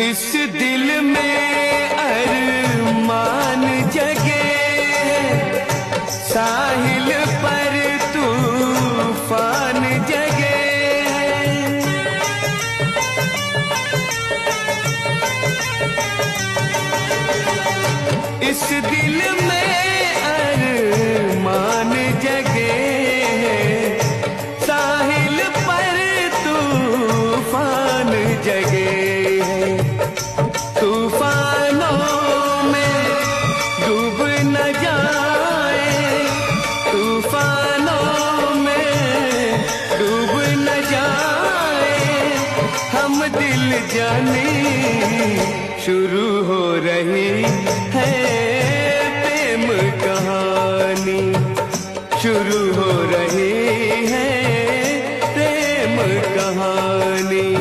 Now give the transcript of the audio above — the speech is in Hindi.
इस दिल में अरमान जगे, साहिल पर तूफान जगे। इस दिल में अरमान जगे, साहिल पर तूफान जगे। तूफानों में डूब न जाए, तूफानों में डूब न जाए, हम दिल जाने शुरू हो रही है प्रेम कहानी, शुरू हो रही है प्रेम कहानी।